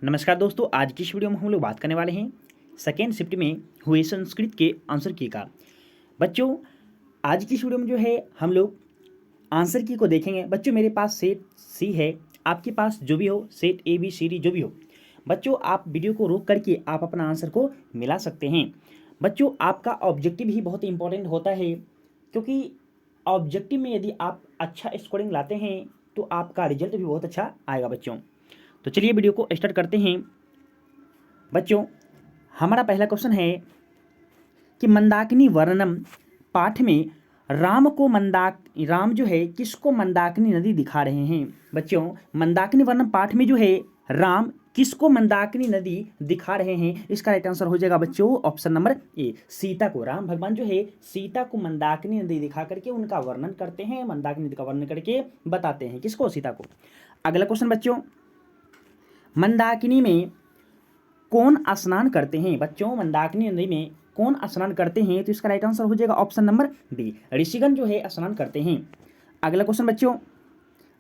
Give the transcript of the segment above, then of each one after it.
नमस्कार दोस्तों, आज की इस वीडियो में हम लोग बात करने वाले हैं सेकेंड शिफ्ट में हुए संस्कृत के आंसर की का। बच्चों, आज की इस वीडियो में जो है हम लोग आंसर की को देखेंगे। बच्चों, मेरे पास सेट सी है, आपके पास जो भी हो set A B C D जो भी हो। बच्चों, आप वीडियो को रोक करके आप अपना आंसर को मिला सकते हैं। बच्चों, आपका ऑब्जेक्टिव ही बहुत इंपॉर्टेंट होता है, क्योंकि ऑब्जेक्टिव में यदि आप अच्छा स्कोरिंग लाते हैं तो आपका रिजल्ट भी बहुत अच्छा आएगा। बच्चों, तो चलिए वीडियो को स्टार्ट करते हैं। बच्चों, हमारा पहला क्वेश्चन है कि मंदाकिनी वर्णनम पाठ में राम जो है किसको मंदाकिनी नदी दिखा रहे हैं। बच्चों, मंदाकिनी वर्णनम पाठ में जो है राम किसको मंदाकिनी नदी दिखा रहे हैं, इसका राइट आंसर हो जाएगा बच्चों ऑप्शन नंबर ए, सीता को। राम भगवान जो है सीता को मंदाकिनी नदी दिखा करके उनका वर्णन करते हैं, मंदाकिनी नदी का वर्णन करके बताते हैं किसको, सीता को। अगला क्वेश्चन बच्चों, मंदाकिनी में कौन स्नान करते हैं। बच्चों, मंदाकिनी नदी में कौन स्नान करते हैं, तो इसका राइट आंसर हो जाएगा ऑप्शन नंबर बी, ऋषिगण जो है स्नान करते हैं। अगला क्वेश्चन बच्चों,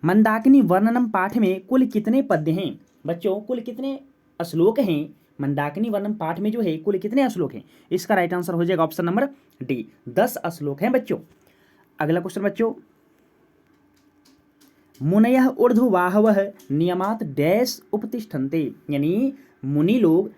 मंदाकिनी वर्णनम पाठ में कुल कितने पद्य हैं। बच्चों, कुल कितने श्लोक हैं मंदाकिनी वर्णनम पाठ में, जो है कुल कितने श्लोक हैं, इसका राइट आंसर हो जाएगा ऑप्शन नंबर डी, 10 श्लोक हैं बच्चों। अगला क्वेश्चन बच्चों, मुनयः ऊर्ध्वबाहवः नियमात डैश उपतिष्ठन्ते, यानी मुनि लोग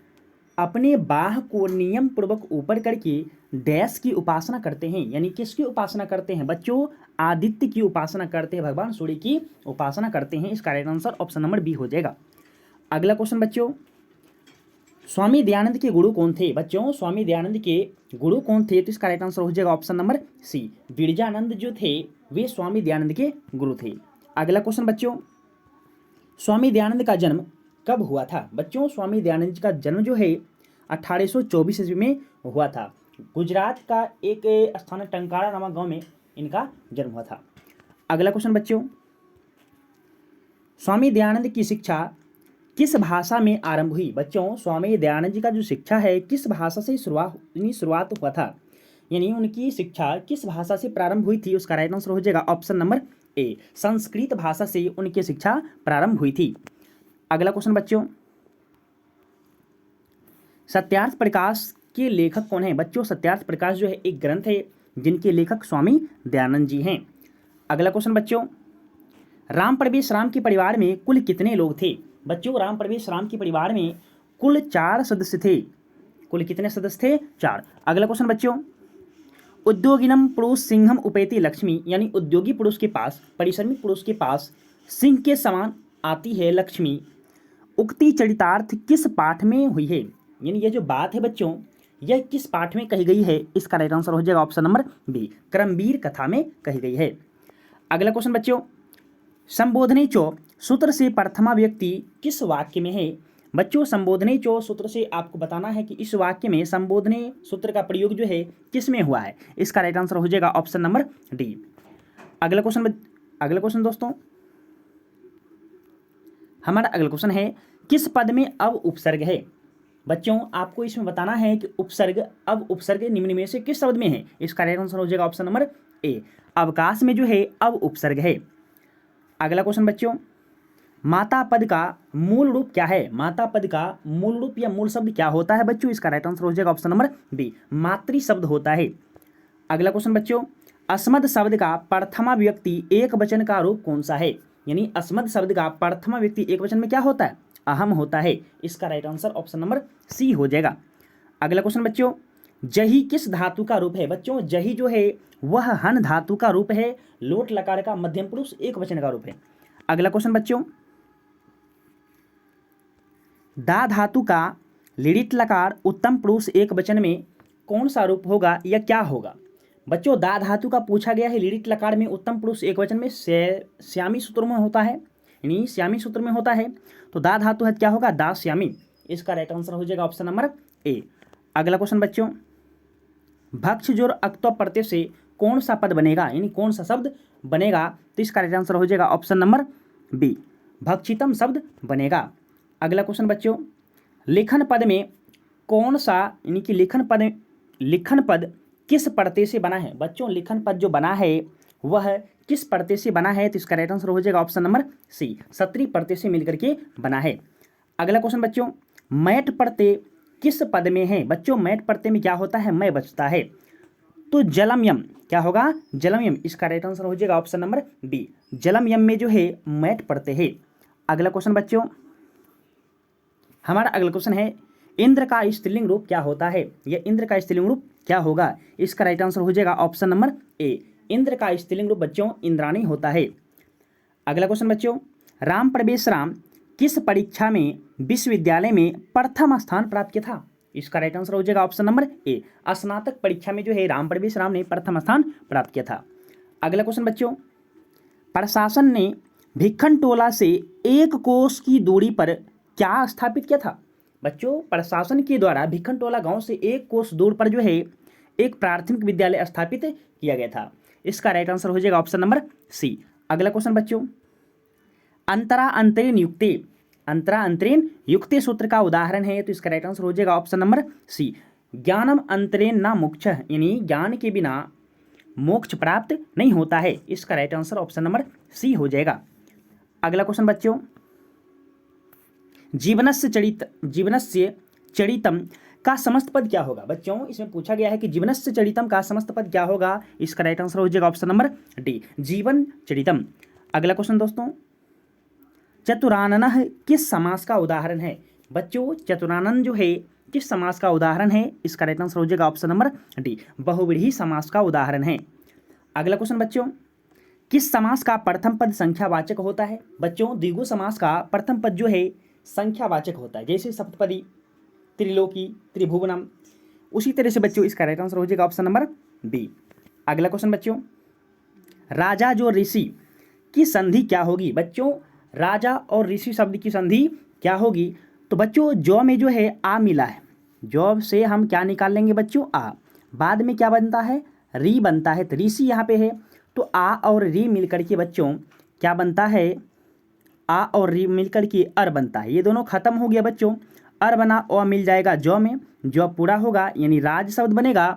अपने बाह को नियम पूर्वक ऊपर करके डैश की उपासना करते हैं, यानी किसकी उपासना करते हैं बच्चों, आदित्य की उपासना करते हैं, भगवान सूर्य की उपासना करते हैं। इसका right answer option number B हो जाएगा। अगला क्वेश्चन बच्चों, स्वामी दयानंद के गुरु कौन थे। बच्चों, स्वामी दयानंद के गुरु कौन थे, तो इसका राइट आंसर हो जाएगा ऑप्शन नंबर सी, विरजानंद जो थे वे स्वामी दयानंद के गुरु थे। अगला क्वेश्चन बच्चों, स्वामी दयानंद का जन्म कब हुआ था। बच्चों, स्वामी दयानंद का जन्म जो है 1824 ईस्वी में हुआ था। गुजरात का एक स्थान टंकारा नामक गांव में इनका जन्म हुआ था। अगला क्वेश्चन बच्चों, स्वामी दयानंद की शिक्षा किस भाषा में आरंभ हुई। बच्चों, स्वामी दयानंद जी का जो शिक्षा है किस भाषा से शुरुआत हुआ था, यानी उनकी शिक्षा किस भाषा से प्रारंभ हुई थी, उसका राइट आंसर हो जाएगा ऑप्शन नंबर ए, संस्कृत भाषा से उनकी शिक्षा प्रारंभ हुई थी। अगला क्वेश्चन बच्चों, सत्यार्थ प्रकाश के लेखक कौन है। बच्चों, सत्यार्थ प्रकाश जो है एक ग्रंथ है जिनके लेखक स्वामी दयानंद जी हैं। अगला क्वेश्चन बच्चों, राम प्रवेश राम के परिवार में कुल कितने लोग थे। बच्चों, राम प्रवेश राम के परिवार में कुल 4 सदस्य थे। कुल कितने सदस्य थे, 4। अगला क्वेश्चन बच्चों, उद्योगिनम पुरुष सिंहम उपेति लक्ष्मी, यानी उद्योगी पुरुष के पास, परिश्रमी पुरुष के पास सिंह के समान आती है लक्ष्मी, उक्ति चरितार्थ किस पाठ में हुई है, यानी यह जो बात है बच्चों यह किस पाठ में कही गई है, इसका राइट आंसर हो जाएगा ऑप्शन नंबर बी, क्रमवीर कथा में कही गई है। अगला क्वेश्चन बच्चों, संबोधने चो सूत्र से प्रथमा व्यक्ति किस वाक्य में है। बच्चों, संबोधने चो सूत्र से आपको बताना है कि इस वाक्य में संबोधने सूत्र का प्रयोग जो है किस में हुआ है, इसका राइट आंसर हो जाएगा ऑप्शन नंबर डी। अगला क्वेश्चन दोस्तों, हमारा अगला क्वेश्चन है किस पद में अब उपसर्ग है। बच्चों, आपको इसमें बताना है कि अब उपसर्ग निम्न में से किस शब्द में है, इसका राइट आंसर हो जाएगा ऑप्शन नंबर ए, अवकाश में जो है अब उपसर्ग है। अगला क्वेश्चन बच्चों, माता पद का मूल रूप क्या है। माता पद का मूल रूप या मूल शब्द क्या होता है बच्चों, इसका राइट आंसर हो जाएगा ऑप्शन नंबर बी, मातृ शब्द होता है। अगला क्वेश्चन बच्चों, अस्मद शब्द का प्रथमा व्यक्ति एक वचन का रूप कौन सा है, यानी अस्मद शब्द का प्रथमा व्यक्ति एक वचन में क्या होता है, अहम होता है। इसका right answer option number C हो जाएगा। अगला क्वेश्चन बच्चों, जही किस धातु का रूप है। बच्चों, जही जो है वह हन धातु का रूप है, लोट लकार का मध्यम पुरुष एक वचन का रूप है। अगला क्वेश्चन बच्चों, दा धातु का लिडित लकार उत्तम पुरुष एक वचन में कौन सा रूप होगा या क्या होगा। बच्चों, दा धातु का पूछा गया है, लिडित लकार में उत्तम पुरुष एक वचन में श्यामी सूत्र में होता है, यानी श्यामी सूत्र में होता है, तो दा धातु है क्या होगा, दा श्यामी। इसका राइट आंसर हो जाएगा ऑप्शन नंबर ए। अगला क्वेश्चन बच्चों, भक्ष जोर अक्तो प्रत्यय से कौन सा पद बनेगा, यानी कौन सा शब्द बनेगा, तो इसका राइट आंसर हो जाएगा ऑप्शन नंबर बी, भक्षितम शब्द बनेगा। अगला क्वेश्चन बच्चों, लेखन पद में कौन सा, यानी कि लिखन पद किस प्रत्यय से बना है। बच्चों, लिखन पद जो बना है वह किस प्रत्यय से बना है, तो इसका राइट आंसर हो जाएगा ऑप्शन नंबर सी, सत्री प्रत्यय से मिलकर के बना है। अगला क्वेश्चन बच्चों, मैट पढ़ते किस पद में है? बच्चों मैट पढ़ते में क्या होता है? मैं बचता है। तो जलमयम क्या होगा? जलमयम। इसका राइट आंसर हो जाएगा ऑप्शन नंबर बी। जलमयम में जो है मैट पढ़ते हैं। अगला क्वेश्चन बच्चों, हमारा अगला क्वेश्चन है इंद्र का स्त्रीलिंग रूप क्या होता है? यह इंद्र का स्त्रीलिंग रूप क्या होगा? इसका राइट आंसर हो जाएगा ऑप्शन नंबर ए। इंद्र का स्त्रीलिंग रूप बच्चों इंद्राणी होता है। अगला क्वेश्चन बच्चों, राम प्रवेश राम किस परीक्षा में विश्वविद्यालय में प्रथम स्थान प्राप्त किया था? इसका राइट आंसर हो जाएगा ऑप्शन नंबर ए। स्नातक परीक्षा में जो है राम प्रवेश राम ने प्रथम स्थान प्राप्त किया था। अगला क्वेश्चन बच्चों, प्रशासन ने भिखन टोला से 1 कोस की दूरी पर क्या स्थापित किया था? बच्चों प्रशासन के द्वारा भिखन टोला गांव से 1 कोस दूर पर जो है एक प्राथमिक विद्यालय स्थापित किया गया था। इसका राइट आंसर हो जाएगा ऑप्शन नंबर सी। अगला क्वेश्चन बच्चों, अंतरा अंतरीण युक्ते, अंतरा अंतरीण युक्ते सूत्र का उदाहरण है, तो इसका राइट आंसर हो जाएगा ऑप्शन नंबर सी। ज्ञानम अंतरेण न मोक्षः, यानी ज्ञान के बिना मोक्ष प्राप्त नहीं होता है। इसका right answer option number C हो जाएगा। अगला क्वेश्चन बच्चों, जीवनस्य चरितम का समस्त पद क्या होगा? बच्चों इसमें पूछा गया है कि जीवनस्य चरितम का समस्त पद क्या होगा? इसका राइट आंसर हो जाएगा ऑप्शन नंबर डी, जीवन चरितम। अगला क्वेश्चन दोस्तों, चतुराननः किस समास का उदाहरण है? बच्चों चतुरानन जो है किस समास का उदाहरण है? इसका राइट आंसर हो जाएगा ऑप्शन नंबर डी, बहुव्रीहि समास का उदाहरण है। अगला क्वेश्चन बच्चों, किस समास का प्रथम पद संख्यावाचक होता है? बच्चों द्विगु समास का प्रथम पद जो है संख्यावाचक होता है, जैसे सप्तपदी, त्रिलोकी, त्रिभुवनम। उसी तरह से बच्चों इसका राइट आंसर हो जाएगा ऑप्शन नंबर बी। अगला क्वेश्चन बच्चों, राजा जो ऋषि की संधि क्या होगी? बच्चों राजा और ऋषि शब्द की संधि क्या होगी? तो बच्चों जौ में जो है आ मिला है, जौ से हम क्या निकाल लेंगे बच्चों? आ। बाद में क्या बनता है? री बनता है। तो ऋषि यहाँ पे है तो आ और री मिलकर के बच्चों क्या बनता है? आ और री मिलकर के अर बनता है। ये दोनों खत्म हो गया बच्चों, अर बना और मिल जाएगा जौ में, जौ पूरा होगा यानी राज शब्द बनेगा।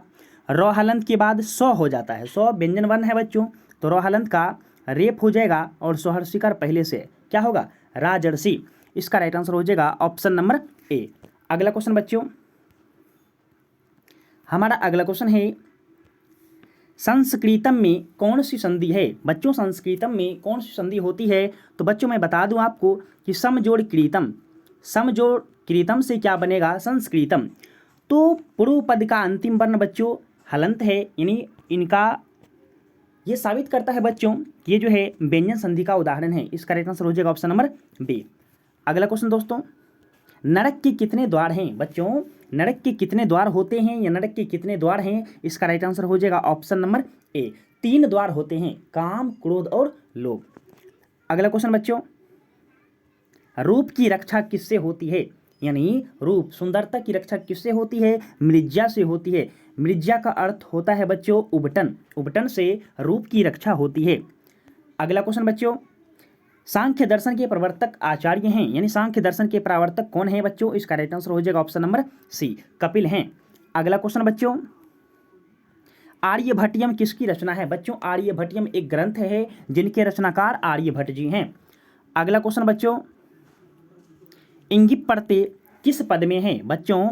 रौ हलंत के बाद सौ हो जाता है, सौ व्यंजन वर्ण है बच्चों, तो रौ हलंत का रेप हो जाएगा और सोहर्षिकार पहले से क्या होगा? राजर्षि। इसका राइट आंसर हो जाएगा ऑप्शन नंबर ए। अगला क्वेश्चन बच्चों, हमारा अगला क्वेश्चन है संस्कृतम में कौन सी संधि है? बच्चों संस्कृतम में कौन सी संधि होती है? तो बच्चों मैं बता दूं आपको कि समजोड़ क्रीतम, समजोड़ क्रीतम से क्या बनेगा? संस्कृतम। तो पूर्व पद का अंतिम वर्ण बच्चों हलंत है, यानी इनका ये साबित करता है बच्चों कि ये जो है व्यंजन संधि का उदाहरण है। इसका राइट आंसर हो जाएगा ऑप्शन नंबर बी। अगला क्वेश्चन दोस्तों, नरक के कितने द्वार हैं? बच्चों नरक के कितने द्वार होते हैं या नरक के कितने द्वार हैं? इसका राइट आंसर हो जाएगा ऑप्शन नंबर ए, 3 द्वार होते हैं, काम, क्रोध और लोभ। अगला क्वेश्चन बच्चों, रूप की रक्षा किससे होती है? यानी रूप सुंदरता की रक्षा किससे होती है? मृज्या से होती है। मृज्या का अर्थ होता है बच्चों उबटन, उबटन से रूप की रक्षा होती है। अगला क्वेश्चन बच्चों, सांख्य दर्शन के प्रवर्तक आचार्य हैं, यानी सांख्य दर्शन के प्रवर्तक कौन है बच्चों? इसका राइट आंसर हो जाएगा ऑप्शन नंबर सी, कपिल हैं। अगला क्वेश्चन बच्चों, आर्यभट्टियम किसकी रचना है? बच्चों आर्यभट्टियम एक ग्रंथ है जिनके रचनाकार आर्यभट्ट जी हैं। अगला क्वेश्चन बच्चों, इंगित पढ़ते किस पद में है? बच्चों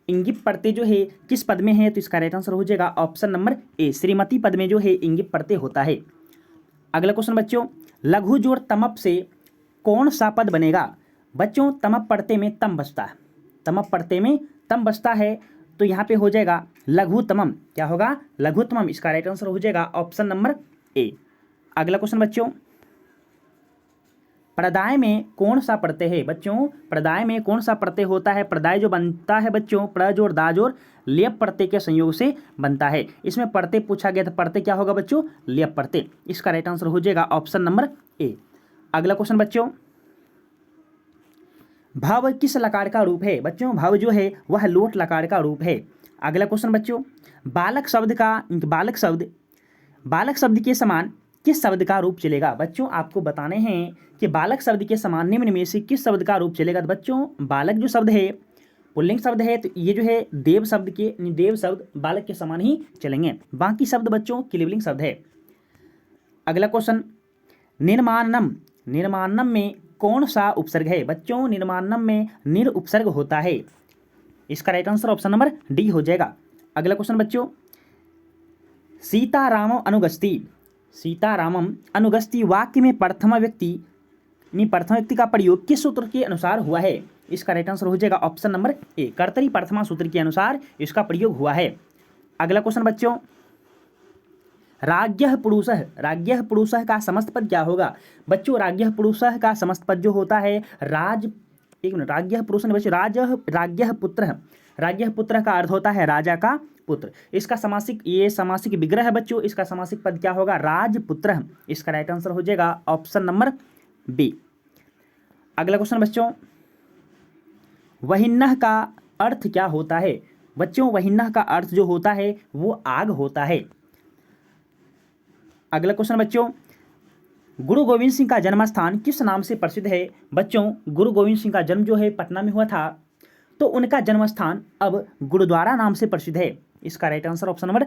इंगित पढ़ते जो है किस पद में है? तो इसका राइट आंसर हो जाएगा ऑप्शन नंबर ए, श्रीमती पद में जो है इंगित पढ़ते होता है। अगला क्वेश्चन बच्चों, लघु जोड़ तमप से कौन सा पद बनेगा? बच्चों तमप पढ़ते में तम बचता है, तमप पढ़ते में तम बचता है, तो यहाँ पे हो जाएगा लघुतमम। क्या होगा? लघुतमम। इसका राइट आंसर हो जाएगा ऑप्शन नंबर ए। अगला क्वेश्चन बच्चों, प्रदाय में कौन सा प्रत्यय है? बच्चों प्रदाय में कौन सा प्रत्यय होता है? प्रदाय जो बनता है बच्चों प्र जोड़ दा जोड़ लेप प्रत्यय के संयोग से बनता है। इसमें प्रत्यय पूछा गया था, प्रत्यय क्या होगा बच्चों? लेप प्रत्यय। इसका राइट आंसर हो जाएगा ऑप्शन नंबर ए। अगला क्वेश्चन बच्चों, भव किस लकार का रूप है? बच्चों भव जो है वह लोट लकार का रूप है। अगला क्वेश्चन बच्चों, बालक शब्द के समान किस शब्द का रूप चलेगा? बच्चों आपको बताने हैं कि बालक शब्द के समान निम्न में से किस शब्द का रूप चलेगा? तो बच्चों बालक जो शब्द है पुल्लिंग शब्द है, तो ये जो है देव शब्द बालक के समान ही चलेंगे, बाकी शब्द बच्चों क्लिवलिंग शब्द है। अगला क्वेश्चन, निर्माणनम में कौन सा उपसर्ग है? बच्चों निर्माणम में निर उपसर्ग होता है। इसका right answer option number D हो जाएगा। अगला क्वेश्चन बच्चों, सीतारामम अनुगस्ति, सीतारामम अनुगस्ति वाक्य में प्रथम व्यक्ति का प्रयोग किस सूत्र के अनुसार हुआ है? इसका राइट आंसर हो जाएगा ऑप्शन नंबर ए, कर्तरी प्रथमा सूत्र के अनुसार इसका प्रयोग हुआ है। अगला क्वेश्चन बच्चों, राज्ञः पुरुषः का समस्त पद क्या होगा? बच्चों राज्ञः पुरुषः का समस्त पद जो होता है राज्ञः पुरुषः नहीं बच्चों, राज्ञः पुत्रः का अर्थ होता है राजा का पुत्र। इसका समासिक विग्रह है बच्चों, इसका समासिक पद क्या होगा? राजपुत्रः। इसका राइट आंसर हो जाएगा ऑप्शन नंबर बी। अगला क्वेश्चन बच्चों, वहिन्नः का अर्थ क्या होता है? बच्चों वहिन्नः का अर्थ जो होता है वो आग होता है। अगला क्वेश्चन बच्चों, गुरु गोविंद सिंह का जन्म स्थान किस नाम से प्रसिद्ध है? बच्चों गुरु गोविंद सिंह का जन्म जो है पटना में हुआ था, तो उनका जन्म स्थान अब गुरुद्वारा नाम से प्रसिद्ध है। इसका right answer option number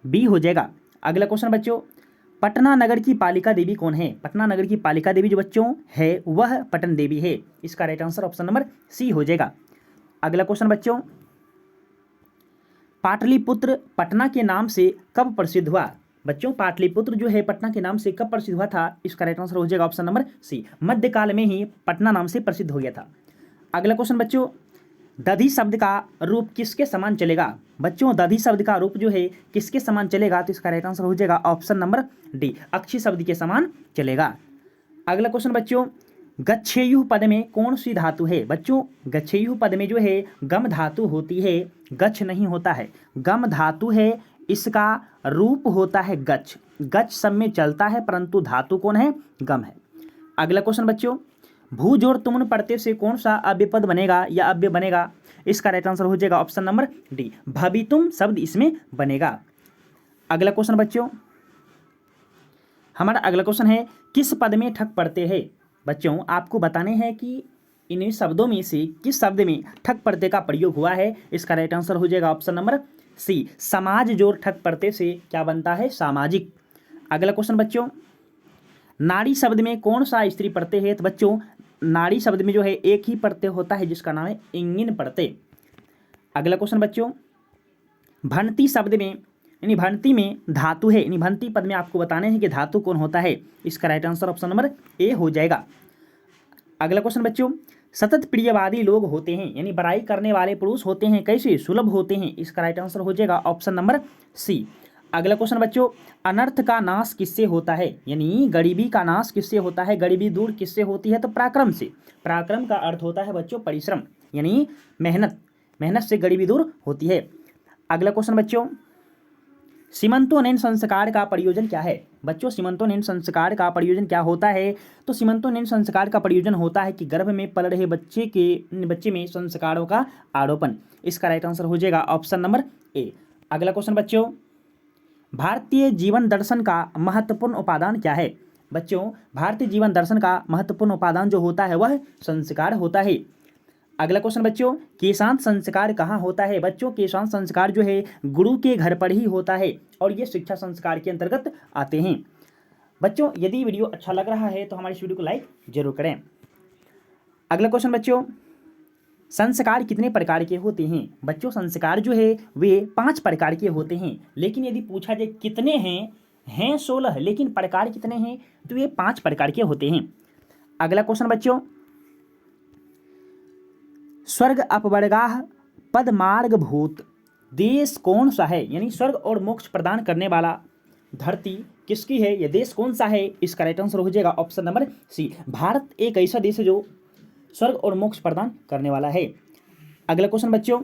B हो जाएगा। अगला क्वेश्चन बच्चों, पटना नगर की पालिका देवी कौन है? पटना नगर की पालिका देवी जो बच्चों है वह पटन देवी है। इसका right answer option number C हो जाएगा। अगला क्वेश्चन बच्चों, पाटलिपुत्र पटना के नाम से कब प्रसिद्ध हुआ? बच्चों पाटलिपुत्र जो है पटना के नाम से कब प्रसिद्ध हुआ था? इसका राइट आंसर हो जाएगा ऑप्शन नंबर सी, मध्यकाल में ही पटना नाम से प्रसिद्ध हो गया था। अगला क्वेश्चन बच्चों, दधी शब्द का रूप किसके समान चलेगा? बच्चों दधी शब्द का रूप जो है किसके समान चलेगा? तो इसका राइट आंसर हो जाएगा ऑप्शन नंबर डी, अक्षी शब्द के समान चलेगा। अगला क्वेश्चन बच्चों, गच्छेयु पद में कौन सी धातु है? बच्चों गच्छेयु पद में जो है गम धातु होती है, गच्छ नहीं होता है, गम धातु है। इसका रूप होता है गच्छ, गच्छ सब में चलता है परंतु धातु कौन है? गम है। अगला क्वेश्चन बच्चों, भू जोड़ तुमन प्रत्यय से कौन सा अव्यय बनेगा या अव्यय बनेगा? इसका राइट आंसर हो जाएगा ऑप्शन नंबर डी, भवितुम शब्द इसमें बनेगा। अगला क्वेश्चन बच्चों, हमारा अगला क्वेश्चन है किस पद में ठक पड़ते हैं? बच्चों आपको बताने हैं कि इन शब्दों में से किस शब्द में ठक प्रत्यय का प्रयोग हुआ है। इसका राइट आंसर हो जाएगा ऑप्शन नंबर सी, समाज जोड़ ठक प्रत्यय से क्या बनता है? सामाजिक। अगला क्वेश्चन बच्चों, नाड़ी शब्द में कौन सा स्त्री प्रत्यय है? तो बच्चों नाड़ी शब्द में जो है एक ही प्रत्यय होता है जिसका नाम है इंगिन प्रत्यय। अगला क्वेश्चन बच्चों, भंति शब्द में यानी भंति में धातु है, यानी भंति पद में आपको बताने हैं कि धातु कौन होता है। इसका right answer option number A हो जाएगा। अगला क्वेश्चन बच्चों, सतत प्रियवादी लोग होते हैं यानी बड़ाई करने वाले पुरुष होते हैं कैसे? सुलभ होते हैं। इसका राइट आंसर हो जाएगा ऑप्शन नंबर सी। अगला क्वेश्चन बच्चों, अनर्थ का नाश किससे होता है? यानी गरीबी का नाश किससे होता है? गरीबी दूर किससे होती है? तो पराक्रम से। पराक्रम का अर्थ होता है बच्चों परिश्रम, यानी मेहनत से गरीबी दूर होती है। अगला क्वेश्चन बच्चों, सीमंतोन्नयन संस्कार का प्रयोजन क्या है? बच्चों सीमंतोन्नयन संस्कार का प्रयोजन क्या होता है? तो सीमंतोन्नयन संस्कार का प्रयोजन होता है कि गर्भ में पल रहे बच्चे में संस्कारों का आरोपण। इसका राइट आंसर हो जाएगा ऑप्शन नंबर ए। अगला क्वेश्चन बच्चों, भारतीय जीवन दर्शन का महत्वपूर्ण उपादान क्या है? बच्चों भारतीय जीवन दर्शन का महत्वपूर्ण उपादान जो होता है वह संस्कार होता है। अगला क्वेश्चन बच्चों, केशांत संस्कार कहाँ होता है? बच्चों केशांत संस्कार जो है गुरु के घर पर ही होता है और ये शिक्षा संस्कार के अंतर्गत आते हैं। बच्चों यदि वीडियो अच्छा लग रहा है तो हमारी इस वीडियो को लाइक जरूर करें। अगला क्वेश्चन बच्चों, संस्कार कितने प्रकार के होते हैं? बच्चों संस्कार जो है वे 5 प्रकार के होते हैं, लेकिन यदि पूछा जाए कितने हैं 16, लेकिन प्रकार कितने हैं? तो ये 5 प्रकार के होते हैं। अगला क्वेश्चन बच्चों, स्वर्ग अपवर्गाह पद मार्ग भूत देश कौन सा है? यानी स्वर्ग और मोक्ष प्रदान करने वाला धरती किसकी है? यह देश कौन सा है? इसका राइट आंसर हो जाएगा ऑप्शन नंबर सी, भारत एक ऐसा देश है जो स्वर्ग और मोक्ष प्रदान करने वाला है। अगला क्वेश्चन बच्चों,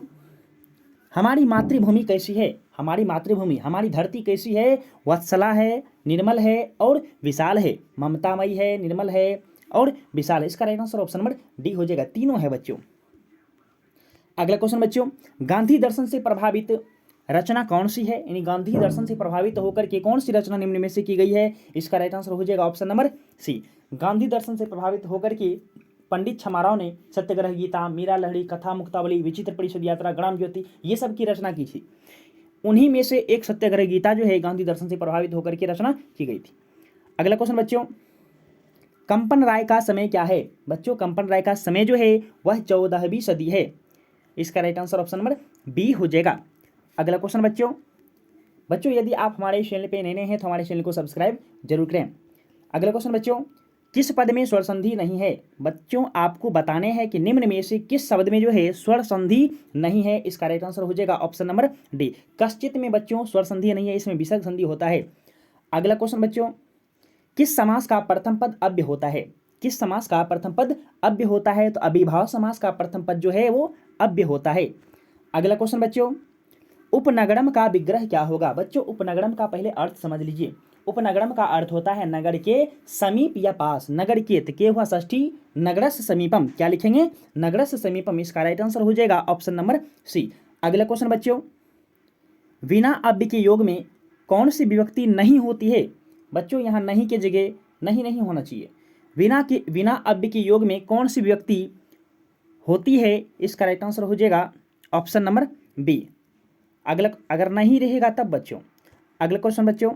हमारी मातृभूमि कैसी है? हमारी मातृभूमि हमारी धरती कैसी है? वत्सला है, निर्मल है और विशाल है। ममतामयी है, निर्मल है और विशाल है। इसका right answer option number D हो जाएगा, तीनों है बच्चों। अगला क्वेश्चन बच्चों, गांधी दर्शन से प्रभावित रचना कौन सी है? यानी गांधी दर्शन से प्रभावित होकर के कौन सी रचना निम्न में से की गई है? इसका राइट आंसर हो जाएगा ऑप्शन नंबर सी, गांधी दर्शन से प्रभावित होकर के पंडित छमाराव ने सत्याग्रह गीता, मीरा लहरी, कथा मुक्तावली, विचित्र परिषद यात्रा, ग्राम ज्योति ये सब की रचना की थी। उन्हीं में से एक सत्याग्रह गीता जो है गांधी दर्शन से प्रभावित होकर के रचना की गई थी। अगला क्वेश्चन बच्चों, कंपन राय का समय क्या है? बच्चों कंपन राय का समय जो है वह 14वीं सदी है। इसका right answer option number B हो जाएगा। अगला क्वेश्चन बच्चों, यदि आप हमारे चैनल पे नए हैं तो हमारे चैनल को सब्सक्राइब जरूर करें। अगला क्वेश्चन बच्चों, किस पद में स्वर संधि नहीं है? बच्चों आपको बताने हैं कि निम्न में से किस शब्द में जो है स्वर संधि नहीं है। इसका राइट आंसर हो जाएगा ऑप्शन नंबर डी। कश्चित में बच्चों स्वर संधि नहीं है, इसमें विसर्ग संधि होता है। अगला क्वेश्चन बच्चों, किस समास का प्रथम पद अव्य होता है? किस समास का प्रथम पद अव्य होता है? तो अविभाव समास का प्रथम पद जो है वो अव्य होता है। अगला क्वेश्चन बच्चों, उपनगरम का विग्रह क्या होगा? बच्चों उपनगरम का पहले अर्थ समझ लीजिए। उपनगरम का अर्थ होता है नगर के समीप या पास। नगर के हुआ षष्ठी, नगरस्य समीपम, क्या लिखेंगे? नगरस्य समीपम। इसका राइट आंसर हो जाएगा ऑप्शन नंबर सी। अगला क्वेश्चन बच्चों, बिना अव्य के योग में कौन सी विभक्ति नहीं होती है? बच्चों यहाँ नहीं के जगह नहीं होना चाहिए। बिना अव्य के योग में कौन सी विभक्ति होती है? इसका राइट आंसर हो जाएगा ऑप्शन नंबर बी। अगला अगर नहीं रहेगा तब बच्चों। अगला क्वेश्चन बच्चों,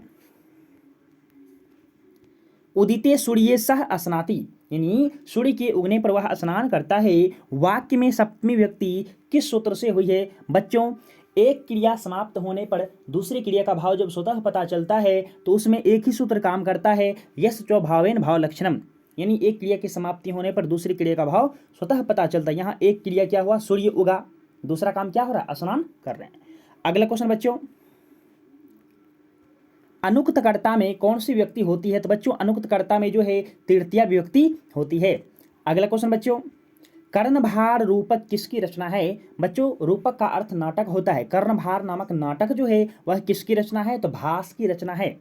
उदिते सूर्य सह अस्नाति, यानी सूर्य के उगने पर वह स्नान करता है। वाक्य में सप्तमी व्यक्ति किस सूत्र से हुई है? बच्चों एक क्रिया समाप्त होने पर दूसरी क्रिया का भाव जब स्वतः पता चलता है तो उसमें एक ही सूत्र काम करता है, यस चो भावेन भाव लक्षणम, यानी एक क्रिया की समाप्ति होने पर दूसरी क्रिया का भाव स्वतः पता चलता है। यहाँ एक क्रिया क्या हुआ? सूर्य उगा, दूसरा काम क्या हो रहा है? स्नान कर रहे हैं। अगला क्वेश्चन बच्चों, अनुक्तकर्ता में कौन सी व्यक्ति होती है? तो बच्चों अनुक्तकर्ता में जो है तृतीया विभक्ति होती है। अगला क्वेश्चन बच्चों, कर्णभार रूपक किसकी रचना है? बच्चों रूपक का अर्थ नाटक होता है। कर्णभार नामक नाटक जो है वह किसकी रचना है? तो भास की रचना है।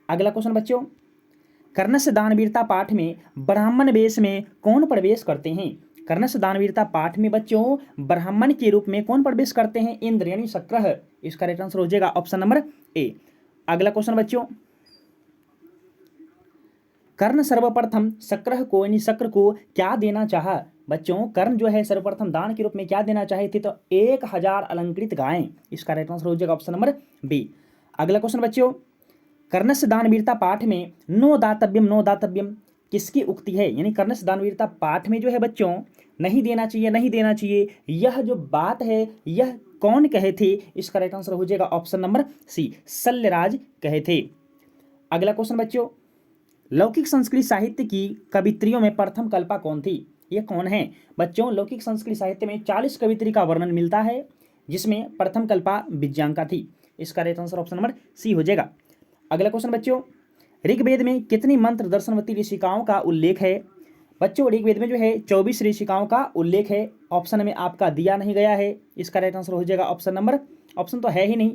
अगला क्वेश्चन बच्चों, कर्णस्य दानवीरता पाठ में ब्राह्मण वेश में कौन प्रवेश करते हैं? कर्णस्य दानवीरता पाठ में बच्चों ब्राह्मण के रूप में कौन प्रवेश करते हैं? इंद्र यानी शक्रह। इसका राइट आंसर हो जाएगा ऑप्शन नंबर ए। अगला क्वेश्चन बच्चों, कर्ण सर्वप्रथम शक्रह को यानी शक्र को क्या देना चाहा? बच्चों कर्ण जो है सर्वप्रथम दान के रूप में क्या देना चाहे थे? तो 1000 अलंकृत गायें। इसका राइट आंसर हो जाएगा ऑप्शन नंबर बी। अगला क्वेश्चन बच्चों, कर्णस्य दानवीरता पाठ में नो दातव्यम किसकी उक्ति है? यानी कर्णस्य दानवीरता पाठ में जो है बच्चों नहीं देना चाहिए, यह जो बात है यह कौन कहे थे? इसका राइट आंसर हो जाएगा ऑप्शन नंबर सी, शल्यराज कहे थे। अगला क्वेश्चन बच्चों, लौकिक संस्कृत साहित्य की कवित्रियों में प्रथम कल्पा कौन थी? ये कौन है? बच्चों लौकिक संस्कृत साहित्य में 40 कवित्री का वर्णन मिलता है जिसमें प्रथम कल्पा विज्ञांका थी। इसका right answer option number C हो जाएगा। अगला क्वेश्चन बच्चों, ऋग्वेद में कितनी मंत्र दर्शनवती ऋषिकाओं का उल्लेख है? बच्चों ऋग्वेद में जो है 24 ऋषिकाओं का उल्लेख है। ऑप्शन में आपका दिया नहीं गया है। इसका राइट आंसर हो जाएगा ऑप्शन तो है ही नहीं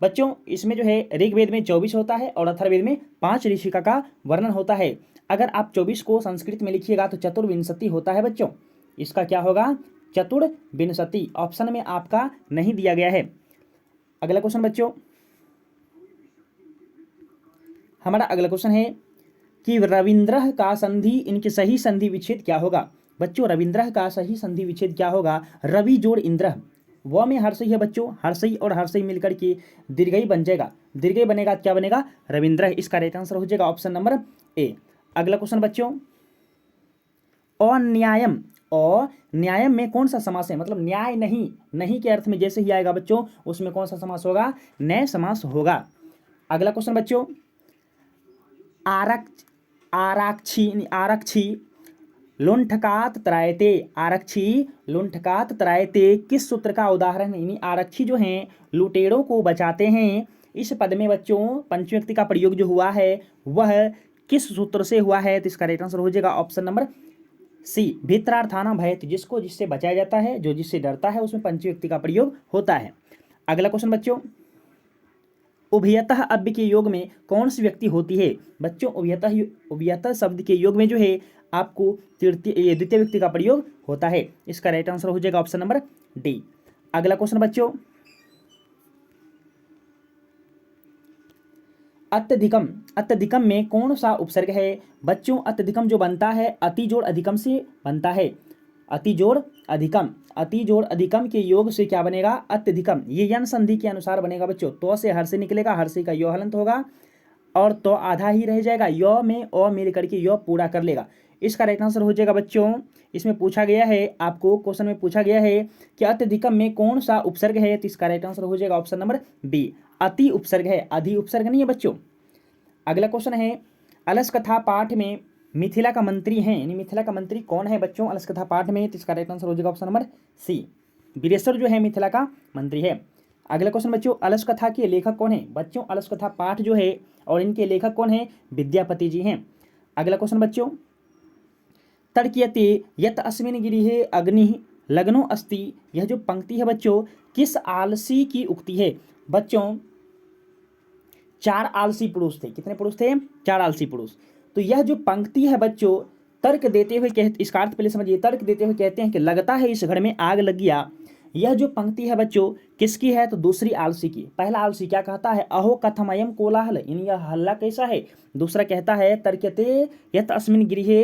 बच्चों। इसमें जो है ऋग्वेद में 24 होता है और अथर्ववेद में 5 ऋषिका का वर्णन होता है। अगर आप 24 को संस्कृत में लिखिएगा तो चतुर्विंशति होता है बच्चों। इसका क्या होगा? चतुर्विंशति। ऑप्शन में आपका नहीं दिया गया है। अगला क्वेश्चन बच्चों, हमारा अगला क्वेश्चन है कि रविंद्र का संधि इनके सही संधि विच्छेद क्या होगा? बच्चों रविंद्र का सही संधि विच्छेद क्या होगा? रवि जोड़ इंद्र, व में हर्षई है बच्चों, हर्षई और हर्षई मिलकर के दीर्घई बन जाएगा। दीर्घई बनेगा क्या बनेगा? रविंद्र। इसका राइट आंसर हो जाएगा ऑप्शन नंबर ए। अगला क्वेश्चन बच्चों, अन्यायम न्यायम में कौन सा समास है? मतलब न्याय नहीं के अर्थ में जैसे ही आएगा बच्चों उसमें कौन सा समास होगा? न्याय समास होगा। अगला क्वेश्चन बच्चों, आरक्षी लुंठकात त्रायते किस सूत्र का उदाहरण है? यानी आरक्षी जो हैं लुटेरों को बचाते हैं। इस पद में बच्चों पंचमी व्यक्ति का प्रयोग जो हुआ है वह किस सूत्र से हुआ है? तो इसका राइट आंसर हो जाएगा ऑप्शन नंबर सी, भित्रार्थाना भयत। जिससे बचाया जाता है, जो जिससे डरता है, उसमें पंचमी व्यक्ति का प्रयोग होता है। अगला क्वेश्चन बच्चों, उभयतः अव्य के योग में कौन सी व्यक्ति होती है? बच्चों उभयतः शब्द के योग में जो है आपको द्वितीय व्यक्ति का प्रयोग होता है। इसका राइट आंसर हो जाएगा ऑप्शन नंबर डी। अगला क्वेश्चन बच्चों, अत्यधिकम में कौन सा उपसर्ग है? बच्चों अत्यधिकम जो बनता है अति जोड़ अधिकम से बनता है। अति जोड़ अधिकम के योग से क्या बनेगा? अत्यधिकम। ये यन संधि के अनुसार बनेगा बच्चों। तो से हर से निकलेगा, हर से का यो हलंत होगा, और तो आधा ही रह जाएगा, य में अ मिल करके य पूरा कर लेगा। इसका राइट आंसर हो जाएगा बच्चों, इसमें पूछा गया है, आपको क्वेश्चन में पूछा गया है कि अत्यधिकम में कौन सा उपसर्ग है, तो इसका राइट आंसर हो जाएगा ऑप्शन नंबर बी, अति उपसर्ग है, अधि उपसर्ग नहीं है बच्चों। अगला क्वेश्चन है, अलस कथा पाठ में मिथिला का मंत्री हैं, यानी मिथिला का मंत्री कौन है बच्चों अलस कथा पाठ में, तो इसका राइट आंसर हो जाएगा ऑप्शन नंबर सी, वीरेश्वर जो है मिथिला का मंत्री है। अगला क्वेश्चन बच्चों, अलस कथा के लेखक कौन है बच्चों, अलस कथा पाठ जो है और इनके लेखक कौन है, विद्यापति जी हैं। अगला क्वेश्चन बच्चों, तर्कयते यत अस्मिन् गिरिहे अग्नि लग्नो अस्ति, यह जो पंक्ति है बच्चों किस आलसी की उक्ति है बच्चों, 4 आलसी पुरुष थे, कितने पुरुष थे, 4 आलसी पुरुष। तो यह जो पंक्ति है बच्चों तर्क देते हुए कहते, इसका अर्थ पहले समझिए, तर्क देते हुए कहते हैं कि लगता है इस घर में आग लग गया। यह जो पंक्ति है बच्चों किसकी है, तो दूसरी आलसी की। पहला आलसी क्या कहता है, अहो कथमयम कोलाहल, यानी यह हल्ला कैसा है। दूसरा कहता है तर्कयते यत अस्मिन् गृहे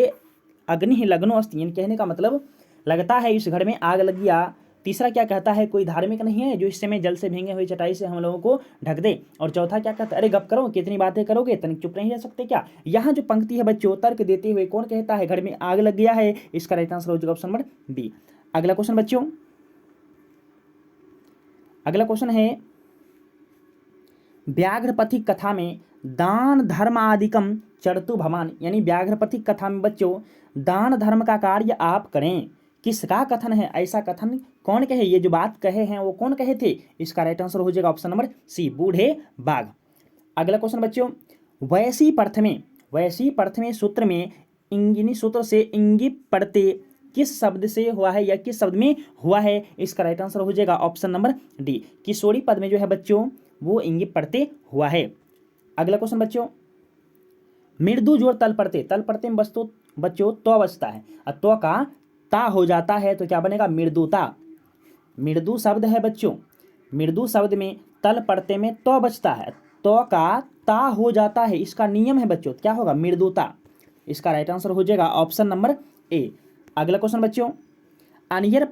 अग्नि लग्नो अस्ति, यानी कहने का मतलब लगता है इस घर में आग लग गया। तीसरा क्या कहता है, कोई धार्मिक नहीं है जो इस समय जल से भींगे हुए चटाई से हम लोगों को ढक दे। और चौथा क्या कहता है, अरे गप करो, कितनी बातें करोगे, तनिक चुप नहीं रह सकते क्या। यहाँ जो पंक्ति है बच्चों तर्क देते हुए कौन कहता है घर में आग लग गया है, इसका राइट आंसर हो जाएगा ऑप्शन नंबर बी। अगला क्वेश्चन बच्चों, अगला क्वेश्चन है, व्याघ्रपथिक कथा में दान धर्म आदिकम चरतु भवान, यानी व्याघ्रपथिक कथा में बच्चों दान धर्म का कार्य आप करें, किसका कथन है, ऐसा कथन कौन कहे, ये जो बात कहे हैं वो कौन कहे थे, इसका राइट आंसर हो जाएगा ऑप्शन नंबर सी, बूढ़े बाघ। अगला क्वेश्चन बच्चों, वैसी प्रथमे सूत्र में इंगिनी सूत्र से इंगी पढ़ते किस शब्द से हुआ है या किस शब्द में हुआ है, इसका राइट आंसर हो जाएगा ऑप्शन नंबर डी, किशोरी पद में जो है बच्चों वो इंगी पढ़ते हुआ है। अगला क्वेश्चन बच्चों, मृदु जोड़ तल पढ़ते में बच्चों तो बचता है, और तो का ता हो जाता है तो क्या बनेगा, मृदुता। मृदु शब्द है बच्चों, मृदु शब्द में तल पढ़ते में तो बचता है, तो का ता हो जाता है, इसका नियम है बच्चों, क्या होगा, मृदुता। इसका राइट आंसर हो जाएगा ऑप्शन नंबर ए। अगला क्वेश्चन बच्चों, अनियर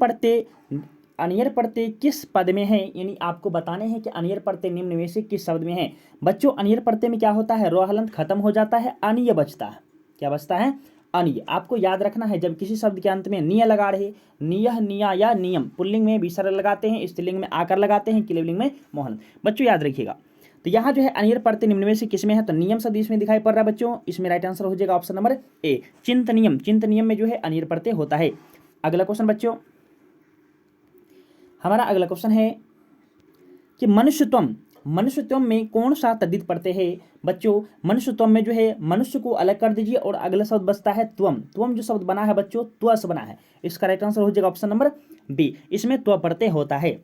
पढ़ते किस पद में है, यानी आपको बताने हैं कि अनियर पढ़ते निम्न में से किस शब्द में है। बच्चों अनियर पढ़ते में क्या होता है, रो हलंत खत्म हो जाता है, अनिय बचता है, क्या बचता है, अनिय। आपको याद रखना है जब किसी शब्द के अंत में निय लगा रहे, नियह निया या नियम, पुल्लिंग में विसर्ग लगाते हैं, स्त्रीलिंग में आकर लगाते हैं, क्लीवलिंग में मोहन, बच्चों याद रखिएगा। तो यहाँ जो है अनियर पढ़ते निम्न में से किसमें है, तो नियम शब्द इसमें दिखाई पड़ रहा है बच्चों, इसमें राइट आंसर हो जाएगा ऑप्शन नंबर ए, चिंत नियम में जो है अनियर पढ़ते होता है। अगला क्वेश्चन बच्चों, हमारा अगला क्वेश्चन है कि मनुष्यत्वम में कौन सा तद्धित पढ़ते हैं बच्चों। मनुष्यत्वम में जो है मनुष्य को अलग कर दीजिए और अगला शब्द बचता है त्वम जो शब्द बना है बच्चों त्व से बना है, इसका राइट आंसर हो जाएगा ऑप्शन नंबर बी, इसमें त्व पढ़ते होता है।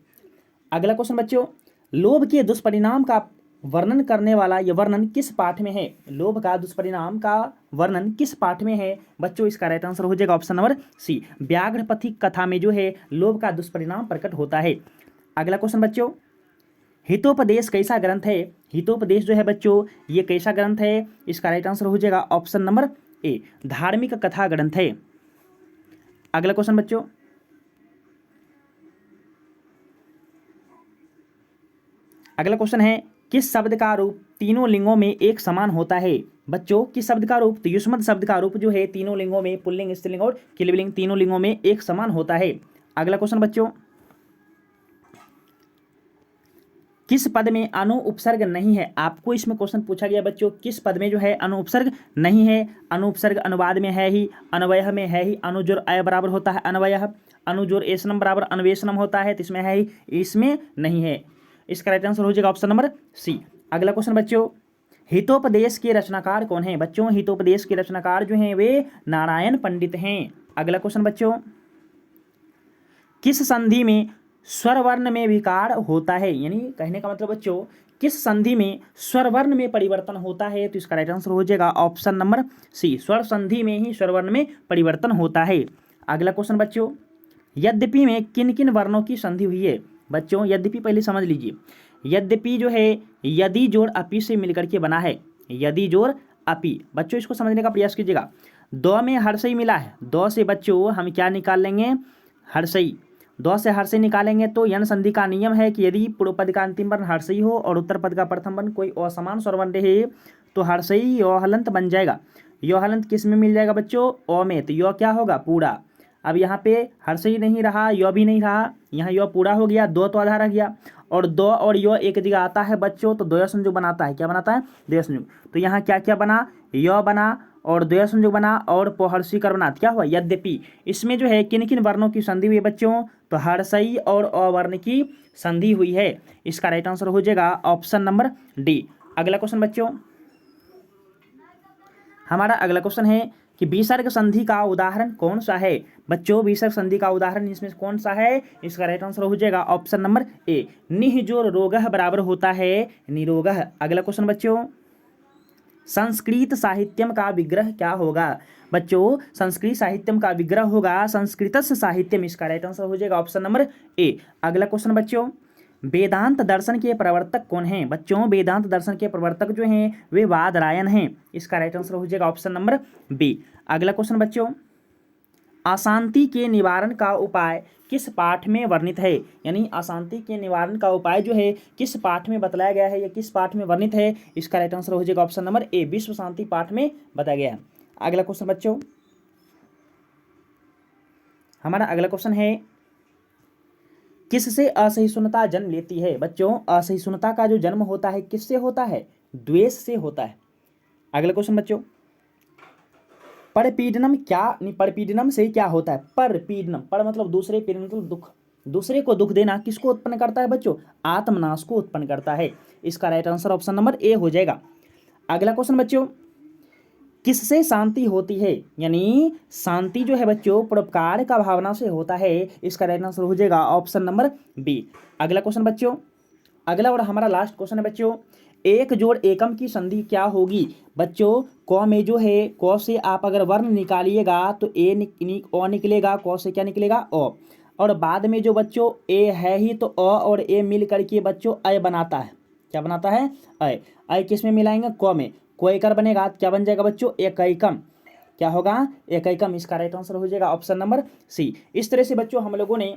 अगला क्वेश्चन बच्चों, लोभ के दुष्परिणाम का वर्णन करने वाला यह वर्णन किस पाठ में है, लोभ का दुष्परिणाम का वर्णन किस पाठ में है बच्चों, इसका राइट आंसर हो जाएगा ऑप्शन नंबर सी, व्याघ्रपथिक कथा में जो है लोभ का दुष्परिणाम प्रकट होता है। अगला क्वेश्चन बच्चों, हितोपदेश कैसा ग्रंथ है, हितोपदेश जो है बच्चों ये कैसा ग्रंथ है, इसका राइट आंसर हो जाएगा ऑप्शन नंबर ए, धार्मिक कथा ग्रंथ है। अगला क्वेश्चन बच्चों, अगला क्वेश्चन है किस शब्द का रूप तीनों लिंगों में एक समान होता है बच्चों, किस शब्द का रूप, तो युष्मत शब्द का रूप जो है तीनों लिंगों में, पुल्लिंग स्त्रीलिंग और क्लीवलिंग तीनों लिंगों में एक समान होता है। अगला क्वेश्चन बच्चों, किस पद में अनु उपसर्ग नहीं है, आपको इसमें क्वेश्चन पूछा गया बच्चों किस पद में जो है अनु उपसर्ग नहीं है। अनु उपसर्ग अनुवाद में है ही, अन्वयः में है ही, अनुजोर अय बराबर होता है अन्वयः, अनुजोर एसनम बराबर अन्वेषणम होता है, तो इसमें है ही, इसमें नहीं है, इसका राइट आंसर हो जाएगा ऑप्शन नंबर सी। अगला क्वेश्चन बच्चों, हितोपदेश के रचनाकार कौन है बच्चों, हितोपदेश के रचनाकार जो हैं वे नारायण पंडित हैं। अगला क्वेश्चन बच्चों, किस संधि में स्वर वर्ण में विकार होता है, यानी कहने का मतलब बच्चों किस संधि में स्वर वर्ण में परिवर्तन होता है, तो इसका राइट आंसर हो जाएगा ऑप्शन नंबर सी, स्वर संधि में ही स्वर वर्ण में परिवर्तन होता है। अगला क्वेश्चन बच्चों, यद्यपि में किन किन वर्णों की संधि हुई है बच्चों, यद्यपि पहले समझ लीजिए, यद्यपि जो है यदि जोड़ अपि से मिलकर के बना है, यदि जोड़ अपि, बच्चों इसको समझने का प्रयास कीजिएगा। दो में हर्षई मिला है, दो से बच्चों हम क्या निकाल लेंगे, हर्षई, दो से हर्षई निकालेंगे तो यन संधि का नियम है कि यदि पूर्व पद का अंतिम वर्ण हर्षई हो और उत्तर पद का प्रथम वर्ण कोई असमान स्वर वर्ण रहे तो हर्षई यो हलंत बन जाएगा। यो हलंत किस में मिल जाएगा बच्चों? ओ में। तो यो क्या होगा? पूरा। अब यहाँ पे हर्षई नहीं रहा, यो भी नहीं रहा, यहाँ यो पूरा हो गया, दो तो आधा रह गया, और दो और यो एक जगह आता है बच्चों, तो द्वय संयुग बनाता है। क्या बनाता है? द्वय संयुग। तो यहाँ क्या क्या बना? यो बना और द्वय संयुग बना और पोहर्षिकर बना। क्या हुआ? यद्यपि। इसमें जो है किन किन वर्णों की संधि हुई है बच्चों? तो हर्षई और अवर्ण की संधि हुई है। इसका राइट आंसर हो जाएगा ऑप्शन नंबर डी। अगला क्वेश्चन बच्चों, हमारा अगला क्वेश्चन है कि विसर्ग संधि का उदाहरण कौन सा है? बच्चों विसर्ग संधि का उदाहरण इसमें कौन सा है? इसका राइट आंसर हो जाएगा ऑप्शन नंबर ए। निह जो रोगह बराबर होता है निरोगह। अगला क्वेश्चन बच्चों, संस्कृत साहित्यम का विग्रह क्या होगा? बच्चों संस्कृत साहित्यम का विग्रह होगा संस्कृतस्य साहित्यम। इसका राइट आंसर हो जाएगा ऑप्शन नंबर ए। अगला क्वेश्चन बच्चों, वेदांत दर्शन के प्रवर्तक कौन हैं? बच्चों वेदांत दर्शन के प्रवर्तक जो हैं वे बादरायण हैं। इसका राइट आंसर हो जाएगा ऑप्शन नंबर बी। अगला क्वेश्चन बच्चों, अशांति के निवारण का उपाय किस पाठ में वर्णित है? यानी अशांति के निवारण का उपाय जो है किस पाठ में बतलाया गया है या किस पाठ में वर्णित है? इसका राइट आंसर हो जाएगा ऑप्शन नंबर ए, विश्व शांति पाठ में बताया गया है। अगला क्वेश्चन बच्चों, हमारा अगला क्वेश्चन है किससे असहिष्णुता जन्म लेती है? बच्चों असहिष्णुता का जो जन्म होता है किससे होता है? द्वेष से होता है। अगला क्वेश्चन बच्चों, परपीडनम परपीडनम से क्या होता है? परपीडनम, पर मतलब दूसरे, पीड़न मतलब दुख, दूसरे को दुख देना किसको उत्पन्न करता है बच्चों? आत्मनाश को उत्पन्न करता है। इसका right answer option number A हो जाएगा। अगला क्वेश्चन बच्चों, किससे शांति होती है? यानी शांति जो है बच्चों परोपकार का भावना से होता है। इसका राइट आंसर हो जाएगा ऑप्शन नंबर बी। अगला क्वेश्चन बच्चों, अगला और हमारा लास्ट क्वेश्चन है बच्चों, एक जोड़ एकम की संधि क्या होगी? बच्चों क में जो है क से आप अगर वर्ण निकालिएगा तो ओ निकलेगा, क से क्या निकलेगा? ओ। और बाद में जो बच्चों ए है ही तो अ और ए मिल करके बच्चों अय बनाता है। क्या बनाता है? अय। अय किस में मिलाएंगे? क में। कोएकर बनेगा, क्या बन जाएगा बच्चों? एकैकम। क्या होगा? एकैकम। इसका राइट आंसर हो जाएगा ऑप्शन नंबर सी। इस तरह से बच्चों हम लोगों ने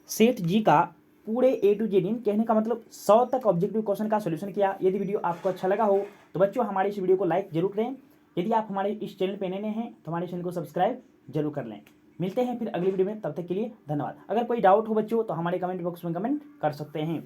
सेठ जी का पूरे ए टू जेड, कहने का मतलब 100 तक ऑब्जेक्टिव क्वेश्चन का सॉल्यूशन किया। यदि वीडियो आपको अच्छा लगा हो तो बच्चों हमारी इस वीडियो को लाइक जरूर करें। यदि आप हमारे इस चैनल पर नए हैं तो हमारे चैनल को सब्सक्राइब जरूर कर लें। मिलते हैं फिर अगली वीडियो में, तब तक के लिए धन्यवाद। अगर कोई डाउट हो बच्चों तो हमारे कमेंट बॉक्स में कमेंट कर सकते हैं।